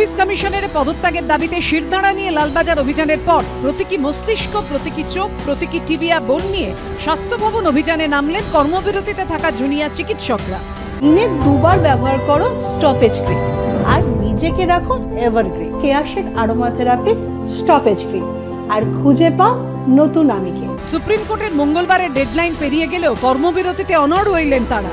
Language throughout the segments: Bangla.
পুলিশ কমিশনারের পদত্যাগের দাবিতে শিরদাঁড়া নিয়ে লালবাজার অভিযানের পর প্রতীকী মস্তিষ্ক, প্রতীকী চোখ, প্রতীকী টিবিয়া বোন নিয়ে স্বাস্থ্য ভবন অভিযানে নামলেন কর্মবিরতিতে থাকা জুনিয়র চিকিৎসকরা। দিনে দুবার ব্যবহার করো স্টপেজ ক্রিম আর নিজেকে রাখো এভারগ্রিন কেয়ারশেড আরোমা থেরাপি স্টপেজ ক্রিম আর খুঁজে পাও নতুন আমিকে। সুপ্রিম কোর্টের মঙ্গলবারের ডেডলাইন পেরিয়ে গেলেও কর্মবিরতিতে অনড় রইলেন তারা।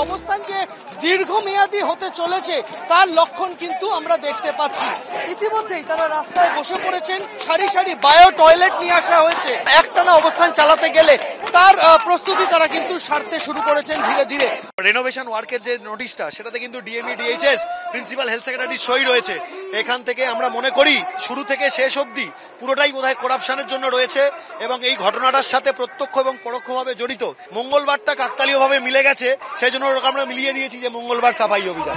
অবস্থান যে দীর্ঘমেয়াদী হতে চলেছে তার লক্ষণ কিন্তু আমরা দেখতে পাচ্ছি। ইতিমধ্যেই তারা রাস্তায় বসে পড়েছেন, সারি সারি বায়ো টয়লেট নিয়ে আসা হয়েছে। একটানা অবস্থান চালাতে গেলে তার প্রস্তুতি তারা কিন্তু সারতে শুরু করেছেন ধীরে ধীরে। রেনোভেশন ওয়ার্কের যে নোটিশটা সেটাতে কিন্তু ডিএমই ডিএইচএস প্রিন্সিপাল হেলথ সেক্রেটারির সই রয়েছে। এখান থেকে আমরা মনে করি শুরু থেকে শেষ অবধি পুরোটাই বোধহয় করাপশনের জন্য রয়েছে এবং এই ঘটনাটার সাথে প্রত্যক্ষ এবং পরোক্ষভাবে জড়িত। মঙ্গলবারটা কাকতালীয়ভাবে মিলে গেছে, সেই জন্য আমরা মিলিয়ে দিয়েছি যে মঙ্গলবার সাফাই অভিযান।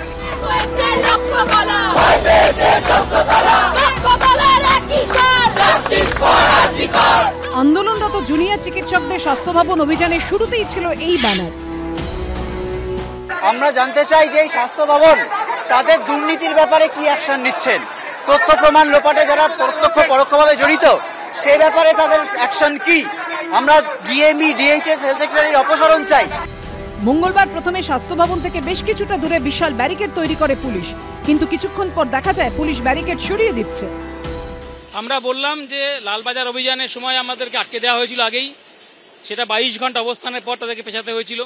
আন্দোলনরত জুনিয়র চিকিৎসকদের স্বাস্থ্য ভবন অভিযানের শুরুতেই ছিল এই ব্যানার। আমরা জানতে চাই যে এই স্বাস্থ্য ভবন তাদের দুর্নীতির ব্যাপারে কি অ্যাকশন নিচ্ছেন, তথ্য প্রমাণ লোপাটে যারা প্রত্যক্ষ পরোক্ষভাবে জড়িত সেই ব্যাপারে তাদের অ্যাকশন কি। আমরা ডিএমই ডিএইচএস হেলথ সেক্রেটারির অপসারণ চাই। মঙ্গলবার প্রথমে স্বাস্থ্য ভবন থেকে বেশ কিছুটা দূরে বিশাল ব্যারিকেড তৈরি করে পুলিশ, কিন্তু কিছুক্ষণ পর দেখা যায় পুলিশ ব্যারিকেড সরিয়ে দিচ্ছে। আমরা বললাম যে লালবাজার অভিযানের সময় আমাদেরকে আটকে দেওয়া হয়েছিল আগেই, সেটা 22 ঘন্টা অবস্থানের পর তাদেরকে পেছাতে হয়েছিল।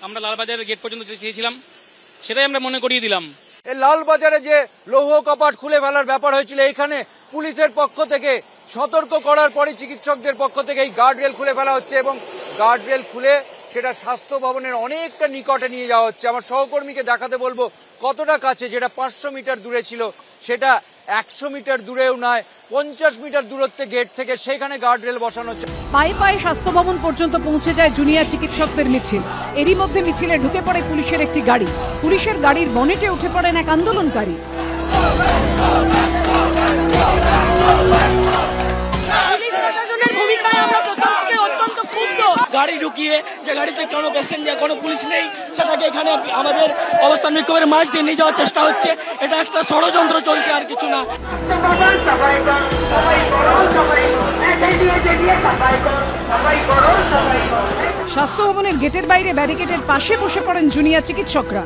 আমরা লালবাজারের গেট পর্যন্ত চেয়েছিলাম, সেটাই আমরা মনে করিয়ে দিলাম। এই লালবাজারে যে লৌহ কপাট খুলে ফেলার ব্যাপার হয়েছিল, এখানে পুলিশের পক্ষ থেকে সতর্ক করার পরে চিকিৎসকদের পক্ষ থেকে এই গার্ডরেল খুলে ফেলা হচ্ছে এবং গার্ডরেল খুলে সেটা স্বাস্থ্য ভবনের অনেকটা নিকটে নিয়ে যাওয়া হচ্ছে। আমার সহকর্মীকে দেখাতে বলবো কতটা কাছে, যেটা 500 মিটার দূরে ছিল সেটা 100 মিটার দূরেও নয়, 50 মিটার দূরত্বে গেট থেকে সেখানে গার্ডরেল বসানো হচ্ছে। পায়ে পায়ে স্বাস্থ্য ভবন পর্যন্ত পৌঁছে যায় জুনিয়র চিকিৎসকদের মিছিল। এরই মধ্যে মিছিলে ঢুকে পড়ে পুলিশের একটি গাড়ি। পুলিশের গাড়ির বনেটে উঠে পড়েন এক আন্দোলনকারী। গাড়ি ঢুকিয়ে যে গাড়িতে কোনো প্যাসেঞ্জার কোনো পুলিশ নেই সেটাকে এখানে আমাদের অবস্থান বিক্ষোভের মাঝ দিয়ে নিয়ে যাওয়ার চেষ্টা হচ্ছে। এটা একটা ষড়যন্ত্র চলছে, আর কিছু না। স্বাস্থ্য ভবনের গেটের বাইরে ব্যারিকেডের পাশে বসে পড়েন জুনিয়র চিকিৎসকরা।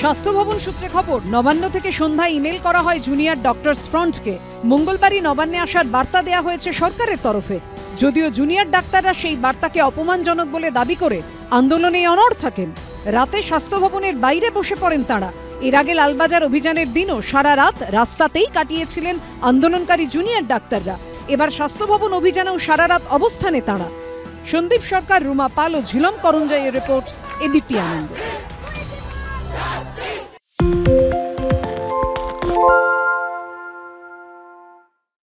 স্বাস্থ্য ভবন সূত্রে খবর, নবান্ন থেকে সন্ধ্যায় ইমেল করা হয় জুনিয়র ডক্টরস ফ্রন্টকে। মঙ্গলবারই নবান্নে আসার বার্তা দেয়া হয়েছে সরকারের তরফে। যদিও জুনিয়র ডাক্তাররা সেই বার্তাকে অপমানজনক বলে দাবি করে আন্দোলনে অনড় থাকেন। রাতে স্বাস্থ্য ভবনের বাইরে বসে পড়েন তারা। এর আগে লালবাজার অভিযানের দিনও সারা রাত রাস্তাতেই কাটিয়েছিলেন আন্দোলনকারী জুনিয়র ডাক্তাররা। এবার স্বাস্থ্য ভবন অভিযানেও সারা রাত অবস্থানে তারা। সন্দীপ সরকার, রুমা পাল ও ঝিলম করঞ্জাইয়ের রিপোর্ট, এবিপি আনন্দ।